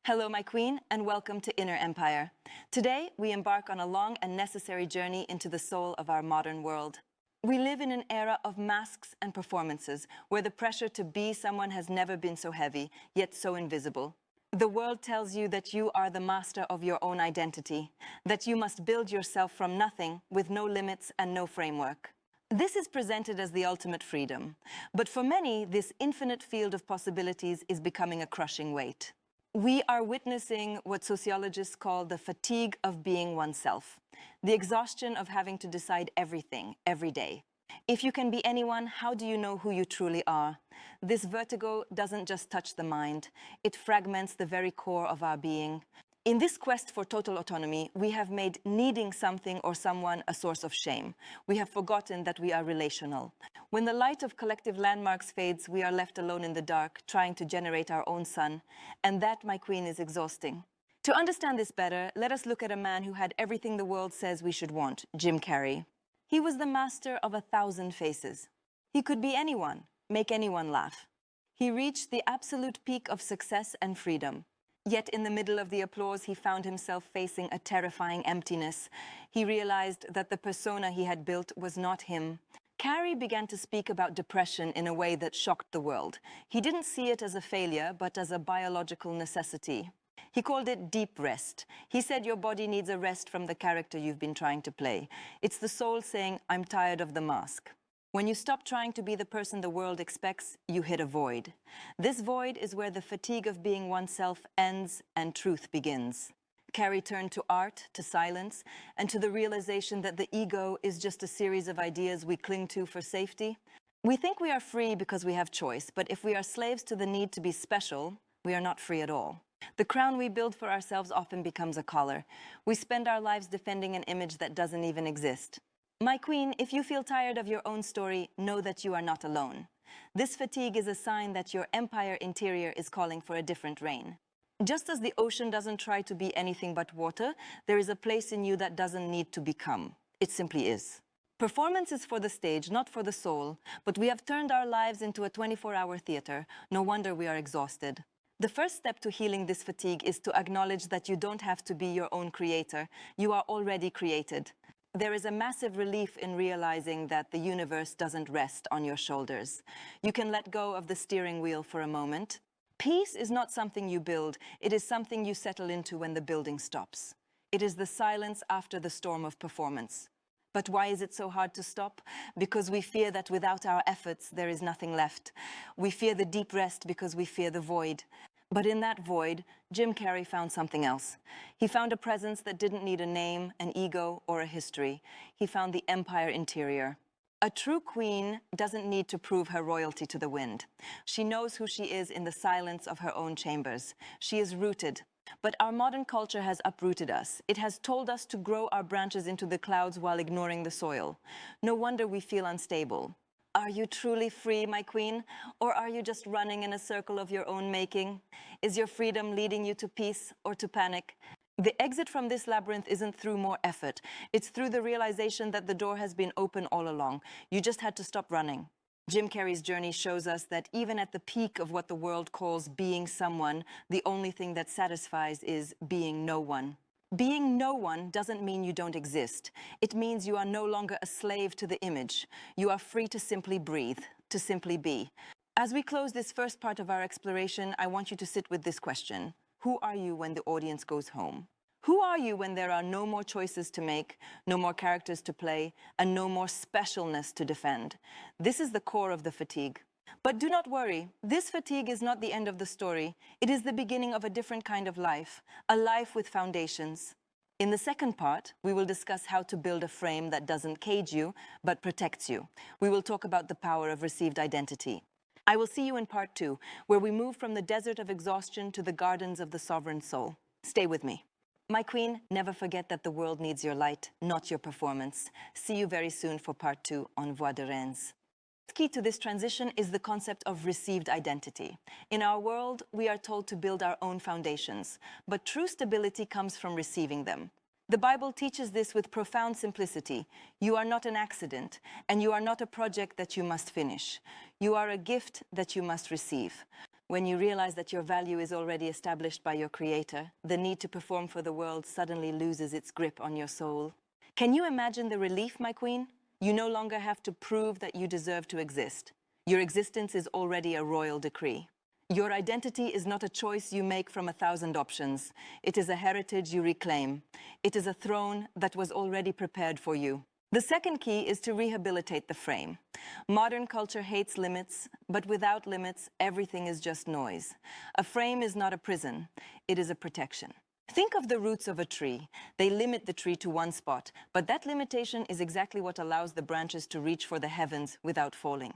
Hello, my queen, and welcome to Inner Empire. Today, we embark on a long and necessary journey into the soul of our modern world. We live in an era of masks and performances, where the pressure to be someone has never been so heavy, yet so invisible. The world tells you that you are the master of your own identity, that you must build yourself from nothing with no limits and no framework. This is presented as the ultimate freedom, but for many, this infinite field of possibilities is becoming a crushing weight. We are witnessing what sociologists call the fatigue of being oneself, the exhaustion of having to decide everything, every day. If you can be anyone, how do you know who you truly are? This vertigo doesn't just touch the mind, it fragments the very core of our being. In this quest for total autonomy, we have made needing something or someone a source of shame. We have forgotten that we are relational. When the light of collective landmarks fades, we are left alone in the dark, trying to generate our own sun. And that, my queen, is exhausting. To understand this better, let us look at a man who had everything the world says we should want, Jim Carrey. He was the master of 1,000 faces. He could be anyone, make anyone laugh. He reached the absolute peak of success and freedom. Yet in the middle of the applause, he found himself facing a terrifying emptiness. He realized that the persona he had built was not him. Carrey began to speak about depression in a way that shocked the world. He didn't see it as a failure, but as a biological necessity. He called it deep rest. He said your body needs a rest from the character you've been trying to play. It's the soul saying, I'm tired of the mask. When you stop trying to be the person the world expects, you hit a void. This void is where the fatigue of being oneself ends and truth begins. Carrey turned to art, to silence, and to the realization that the ego is just a series of ideas we cling to for safety. We think we are free because we have choice, but if we are slaves to the need to be special, we are not free at all. The crown we build for ourselves often becomes a collar. We spend our lives defending an image that doesn't even exist. My queen, if you feel tired of your own story, know that you are not alone. This fatigue is a sign that your empire interior is calling for a different reign. Just as the ocean doesn't try to be anything but water, there is a place in you that doesn't need to become. It simply is. Performance is for the stage, not for the soul, but we have turned our lives into a 24-hour theater. No wonder we are exhausted. The first step to healing this fatigue is to acknowledge that you don't have to be your own creator. You are already created. There is a massive relief in realizing that the universe doesn't rest on your shoulders. You can let go of the steering wheel for a moment. Peace is not something you build. It is something you settle into when the building stops. It is the silence after the storm of performance. But why is it so hard to stop? Because we fear that without our efforts, there is nothing left. We fear the deep rest because we fear the void. But in that void, Jim Carrey found something else. He found a presence that didn't need a name, an ego, or a history. He found the empire interior. A true queen doesn't need to prove her royalty to the wind. She knows who she is in the silence of her own chambers. She is rooted. But our modern culture has uprooted us. It has told us to grow our branches into the clouds while ignoring the soil. No wonder we feel unstable. Are you truly free, my queen? Or are you just running in a circle of your own making? Is your freedom leading you to peace or to panic? The exit from this labyrinth isn't through more effort. It's through the realization that the door has been open all along. You just had to stop running. Jim Carrey's journey shows us that even at the peak of what the world calls being someone, the only thing that satisfies is being no one. Being no one doesn't mean you don't exist. It means you are no longer a slave to the image. You are free to simply breathe, to simply be. As we close this first part of our exploration, I want you to sit with this question. Who are you when the audience goes home? Who are you when there are no more choices to make, no more characters to play, and no more specialness to defend? This is the core of the fatigue. But do not worry, this fatigue is not the end of the story. It is the beginning of a different kind of life, a life with foundations. In the second part, we will discuss how to build a frame that doesn't cage you, but protects you. We will talk about the power of received identity. I will see you in part 2, where we move from the desert of exhaustion to the gardens of the sovereign soul. Stay with me. My queen, never forget that the world needs your light, not your performance. See you very soon for part 2 on Voix de Reines. The key to this transition is the concept of received identity. In our world, we are told to build our own foundations, but true stability comes from receiving them. The Bible teaches this with profound simplicity. You are not an accident, and you are not a project that you must finish. You are a gift that you must receive. When you realize that your value is already established by your creator, the need to perform for the world suddenly loses its grip on your soul. Can you imagine the relief, my queen? You no longer have to prove that you deserve to exist. Your existence is already a royal decree. Your identity is not a choice you make from 1,000 options. It is a heritage you reclaim. It is a throne that was already prepared for you. The second key is to rehabilitate the frame. Modern culture hates limits, but without limits, everything is just noise. A frame is not a prison. It is a protection. Think of the roots of a tree. They limit the tree to one spot, but that limitation is exactly what allows the branches to reach for the heavens without falling.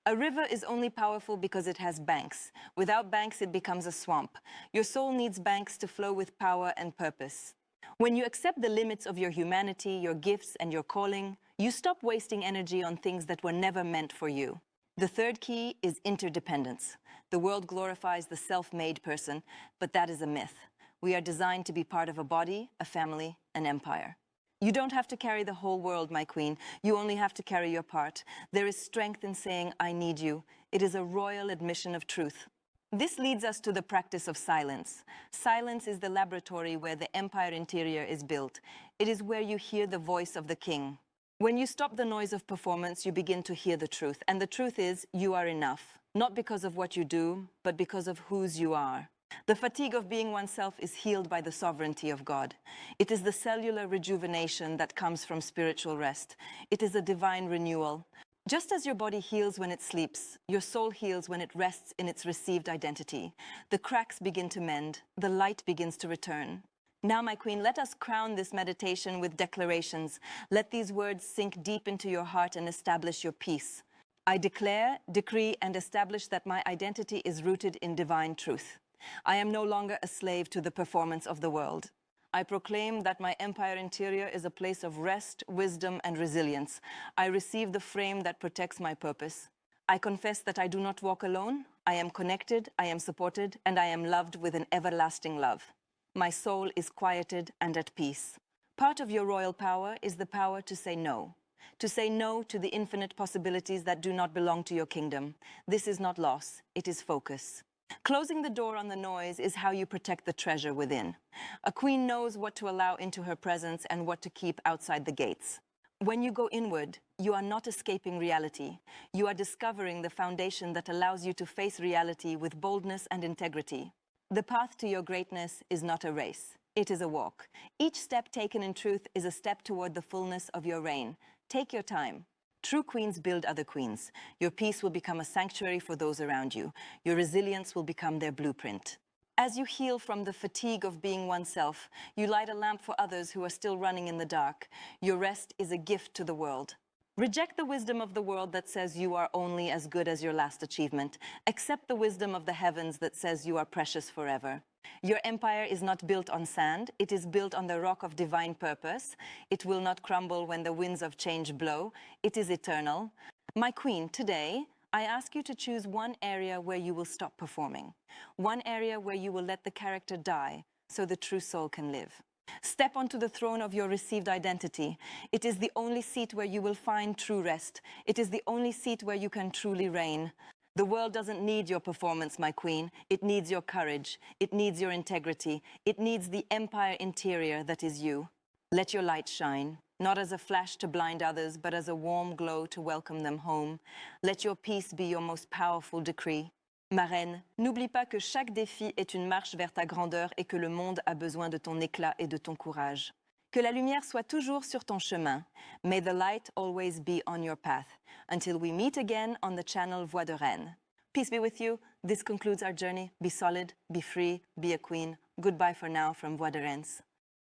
A river is only powerful because it has banks. Without banks, it becomes a swamp. Your soul needs banks to flow with power and purpose. When you accept the limits of your humanity, your gifts, and your calling, you stop wasting energy on things that were never meant for you. The third key is interdependence. The world glorifies the self-made person, but that is a myth. We are designed to be part of a body, a family, an empire. You don't have to carry the whole world, my queen. You only have to carry your part. There is strength in saying, I need you. It is a royal admission of truth. This leads us to the practice of silence. Silence is the laboratory where the empire interior is built. It is where you hear the voice of the king. When you stop the noise of performance, you begin to hear the truth. And the truth is, you are enough. Not because of what you do, but because of whose you are. The fatigue of being oneself is healed by the sovereignty of God. It is the cellular rejuvenation that comes from spiritual rest. It is a divine renewal. Just as your body heals when it sleeps, your soul heals when it rests in its received identity. The cracks begin to mend. The light begins to return. Now, my queen, let us crown this meditation with declarations. Let these words sink deep into your heart and establish your peace. I declare, decree, and establish that my identity is rooted in divine truth. I am no longer a slave to the performance of the world. I proclaim that my empire interior is a place of rest, wisdom, and resilience. I receive the frame that protects my purpose. I confess that I do not walk alone. I am connected, I am supported, and I am loved with an everlasting love. My soul is quieted and at peace. Part of your royal power is the power to say no. To say no to the infinite possibilities that do not belong to your kingdom. This is not loss, it is focus. Closing the door on the noise is how you protect the treasure within. A queen knows what to allow into her presence and what to keep outside the gates. When you go inward, you are not escaping reality. You are discovering the foundation that allows you to face reality with boldness and integrity. The path to your greatness is not a race. It is a walk. Each step taken in truth is a step toward the fullness of your reign. Take your time. True queens build other queens. Your peace will become a sanctuary for those around you. Your resilience will become their blueprint. As you heal from the fatigue of being oneself, you light a lamp for others who are still running in the dark. Your rest is a gift to the world. Reject the wisdom of the world that says you are only as good as your last achievement. Accept the wisdom of the heavens that says you are precious forever. Your empire is not built on sand. It is built on the rock of divine purpose. It will not crumble when the winds of change blow. It is eternal. My queen, today, I ask you to choose one area where you will stop performing. One area where you will let the character die so the true soul can live. Step onto the throne of your received identity. It is the only seat where you will find true rest. It is the only seat where you can truly reign. The world doesn't need your performance, my queen. It needs your courage. It needs your integrity. It needs the empire interior that is you. Let your light shine, not as a flash to blind others, but as a warm glow to welcome them home. Let your peace be your most powerful decree. Ma reine, n'oublie pas que chaque défi est une marche vers ta grandeur et que le monde a besoin de ton éclat et de ton courage. Que la lumière soit toujours sur ton chemin. May the light always be on your path. Until we meet again on the channel Voix de Reine. Peace be with you. This concludes our journey. Be solid, be free, be a queen. Goodbye for now from Voix de Reines.